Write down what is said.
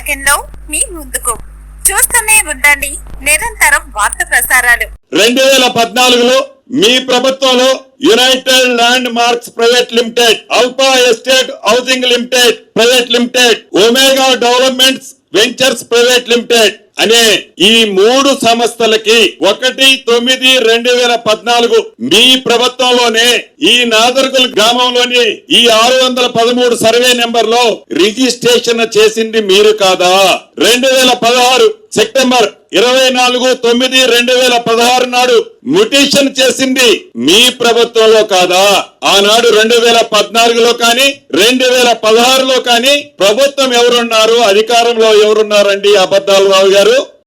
Second లో మీ ముందుకు. చూస్తూనే ఉండండి నిరంతరం వార్త ప్రసారాలు. 2014లో మీ ప్రభుత్వంలో United land marks private limited, alpha estate housing limited private limited, omega developments ventures private limited అనే ఈ 3 సంస్థలకి 1/9/2014 మీ ప్రభుత్వంలోనే ఈ నాదర్గుల్ గ్రామంలోని ఈ 613 సర్వే నెంబర్ లో రిజిస్ట్రేషన్ చేసింది మీరు కాదా? 2016 సెప్టెంబర్ 24/9/2016 నాడు మ్యుటేషన్ చేసింది మీ ప్రభుత్వంలో కాదా? ఆనాడు 2014లో కానీ 2016లో కానీ ప్రభుత్వం ఎవరున్నారు, అధికారంలో ఎవరున్నారండి అబద్ధాలు రావు గారు?